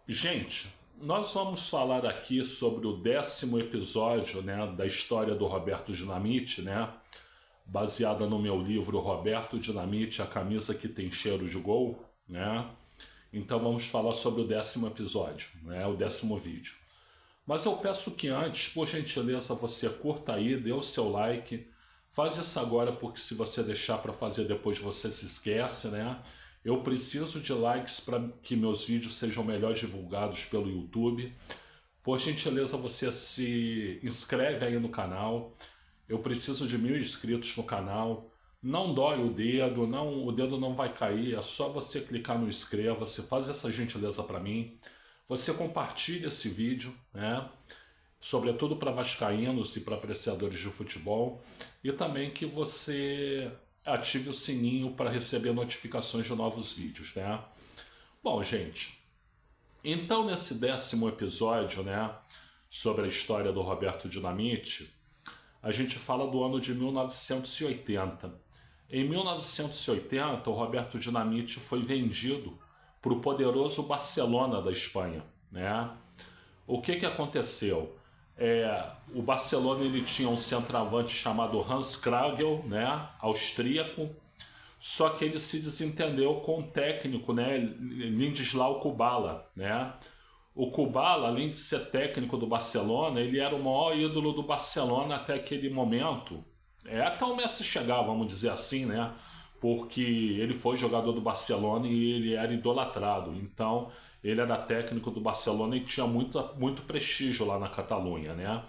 Gente, nós vamos falar aqui sobre o 10º episódio, né, da história do Roberto Dinamite, né, baseada no meu livro Roberto Dinamite, a camisa que tem cheiro de gol, né. Então vamos falar sobre o 10º episódio, né, o 10º vídeo. Mas eu peço que antes, por gentileza, você curta aí, dê o seu like. Faz isso agora, porque se você deixar para fazer depois você se esquece, né? Eu preciso de likes para que meus vídeos sejam melhor divulgados pelo YouTube. Por gentileza, você se inscreve aí no canal. Eu preciso de 1.000 inscritos no canal. Não dói o dedo não vai cair. É só você clicar no inscreva-se. Faz essa gentileza para mim. Você compartilha esse vídeo, né? Sobretudo para vascaínos e para apreciadores de futebol, e também que você ative o sininho para receber notificações de novos vídeos, né? Bom, gente, então nesse 10º episódio, né, sobre a história do Roberto Dinamite, a gente fala do ano de 1980. Em 1980, o Roberto Dinamite foi vendido para o poderoso Barcelona da Espanha, né? O que aconteceu? O Barcelona ele tinha um centroavante chamado Hans Kragel, né, austríaco, só que ele se desentendeu com o técnico, né, Lindislau Kubala, né? O Kubala, além de ser técnico do Barcelona, ele era o maior ídolo do Barcelona até aquele momento. Até o Messi chegar, vamos dizer assim, né? Porque ele foi jogador do Barcelona e ele era idolatrado. Então, ele era técnico do Barcelona e tinha muito prestígio lá na Catalunha, né?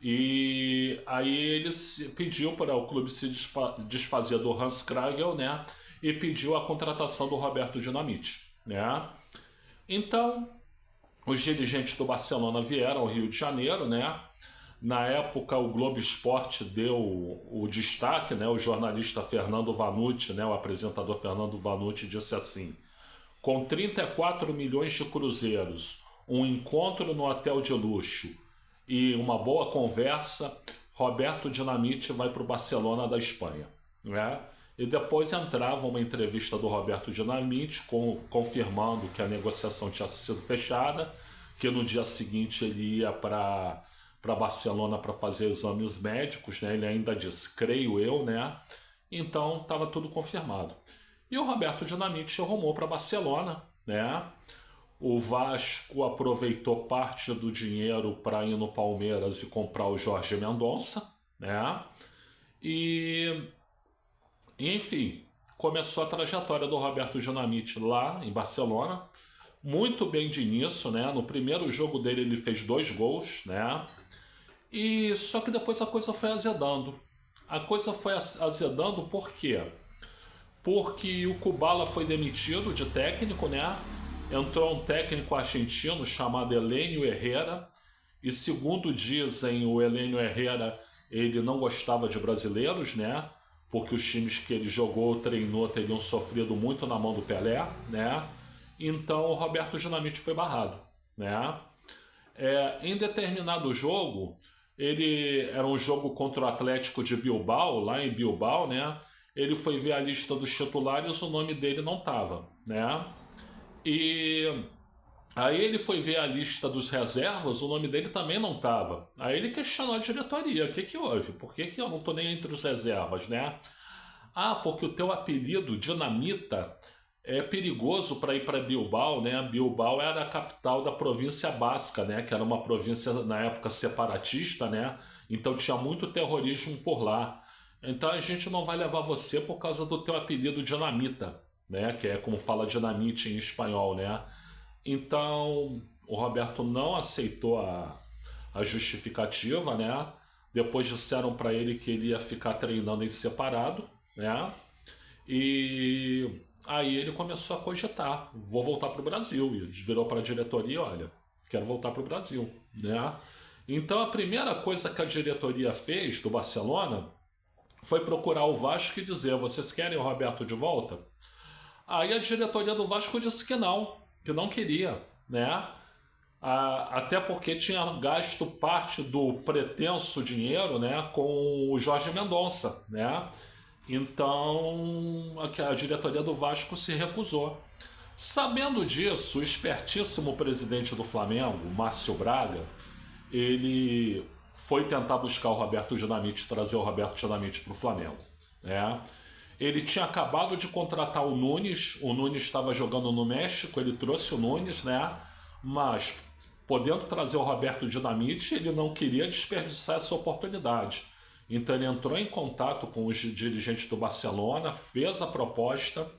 E aí ele pediu para o clube se desfazer do Hans Kragel, né? E pediu a contratação do Roberto Dinamite, né? Então, os dirigentes do Barcelona vieram ao Rio de Janeiro, né? Na época, o Globo Esporte deu o destaque, né? O jornalista Fernando Vanucci, né? O apresentador Fernando Vanucci disse assim: com 34 milhões de cruzeiros, um encontro no hotel de luxo e uma boa conversa, Roberto Dinamite vai para o Barcelona da Espanha, né? E depois entrava uma entrevista do Roberto Dinamite confirmando que a negociação tinha sido fechada, que no dia seguinte ele ia para Barcelona para fazer exames médicos, né? Ele ainda disse, creio eu, né? Então estava tudo confirmado. E o Roberto Dinamite rumou para Barcelona, né? O Vasco aproveitou parte do dinheiro para ir no Palmeiras e comprar o Jorge Mendonça, né? E enfim, começou a trajetória do Roberto Dinamite lá em Barcelona. Muito bem de início, né? No primeiro jogo dele ele fez 2 gols, né? E só que depois a coisa foi azedando. A coisa foi azedando por quê? Porque o Kubala foi demitido de técnico, né? Entrou um técnico argentino chamado Helenio Herrera, e segundo dizem, o Helenio Herrera ele não gostava de brasileiros, né? Porque os times que ele jogou, treinou, teriam sofrido muito na mão do Pelé, né? Então o Roberto Dinamite foi barrado, né? Em determinado jogo, ele era um jogo contra o Atlético de Bilbao, lá em Bilbao, né? Ele foi ver a lista dos titulares, o nome dele não estava, né? E aí ele foi ver a lista dos reservas, o nome dele também não estava. Aí ele questionou a diretoria, o que houve? Por que eu não estou nem entre os reservas, né? Ah, porque o teu apelido, Dinamita, é perigoso para ir para Bilbao, né? Bilbao era a capital da província basca, né? Que era uma província na época separatista, né? Então tinha muito terrorismo por lá. Então a gente não vai levar você por causa do teu apelido Dinamita, né? Que é como fala dinamite em espanhol, né? Então o Roberto não aceitou a justificativa, né? Depois disseram para ele que ele ia ficar treinando em separado, né? E aí ele começou a cogitar, vou voltar para o Brasil. E virou para a diretoria, olha, quero voltar para o Brasil, né? Então a primeira coisa que a diretoria fez do Barcelona foi procurar o Vasco e dizer, vocês querem o Roberto de volta? Aí a diretoria do Vasco disse que não queria, né? Até porque tinha gasto parte do pretenso dinheiro, né, com o Jorge Mendonça, né? Então a diretoria do Vasco se recusou. Sabendo disso, o espertíssimo presidente do Flamengo, Márcio Braga, ele foi tentar buscar o Roberto Dinamite, trazer o Roberto Dinamite para o Flamengo, né? Ele tinha acabado de contratar o Nunes estava jogando no México, ele trouxe o Nunes, né? Mas, podendo trazer o Roberto Dinamite, ele não queria desperdiçar essa oportunidade. Então ele entrou em contato com os dirigentes do Barcelona, fez a proposta,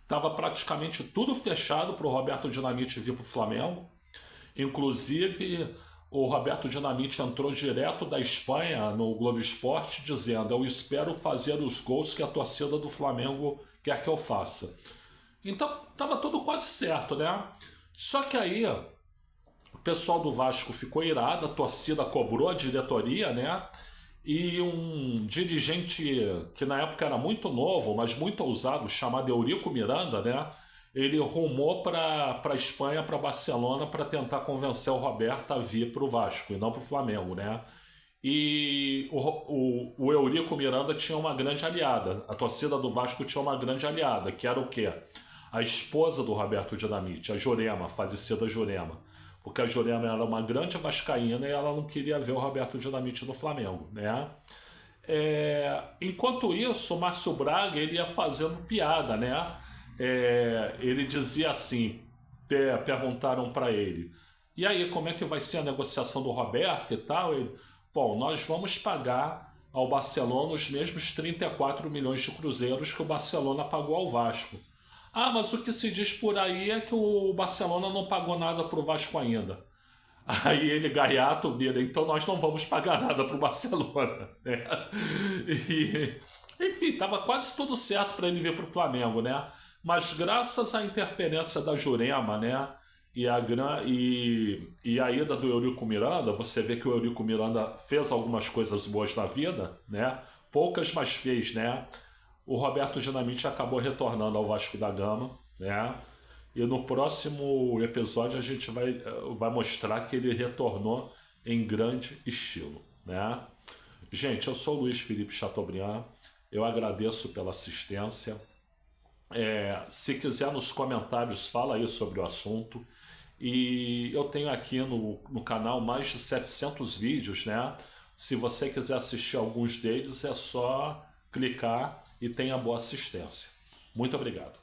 estava praticamente tudo fechado para o Roberto Dinamite vir para o Flamengo. Inclusive, o Roberto Dinamite entrou direto da Espanha no Globo Esporte dizendo: eu espero fazer os gols que a torcida do Flamengo quer que eu faça. Então, estava tudo quase certo, né? Só que aí, o pessoal do Vasco ficou irado, a torcida cobrou a diretoria, né? E um dirigente que na época era muito novo, mas muito ousado, chamado Eurico Miranda, né? Ele rumou para a Espanha, para Barcelona, para tentar convencer o Roberto a vir para o Vasco e não para o Flamengo, né? E o Eurico Miranda tinha uma grande aliada, a torcida do Vasco tinha uma grande aliada, que era o quê? A esposa do Roberto Dinamite, a Jurema, a falecida Jurema. Porque a Jurema era uma grande vascaína e ela não queria ver o Roberto Dinamite no Flamengo, né? Enquanto isso, o Márcio Braga ele ia fazendo piada, né? Ele dizia assim, perguntaram para ele: e aí, como é que vai ser a negociação do Roberto e tal? Ele: bom, nós vamos pagar ao Barcelona os mesmos 34 milhões de cruzeiros que o Barcelona pagou ao Vasco. Ah, mas o que se diz por aí é que o Barcelona não pagou nada pro Vasco ainda. Aí ele, gaiato, vira: então nós não vamos pagar nada pro Barcelona, né? E, enfim, tava quase tudo certo para ele vir pro Flamengo, né? Mas graças à interferência da Jurema, né? E a ida do Eurico Miranda, você vê que o Eurico Miranda fez algumas coisas boas na vida, né? Poucas, mas fez, né? O Roberto Dinamite acabou retornando ao Vasco da Gama, né? E no próximo episódio a gente vai mostrar que ele retornou em grande estilo, né? Gente, eu sou o Luiz Felipe Chateaubriand, eu agradeço pela assistência. Se quiser nos comentários, fala aí sobre o assunto. E eu tenho aqui no canal mais de 700 vídeos, né? Se você quiser assistir alguns deles, é só clicar e tenha boa assistência. Muito obrigado.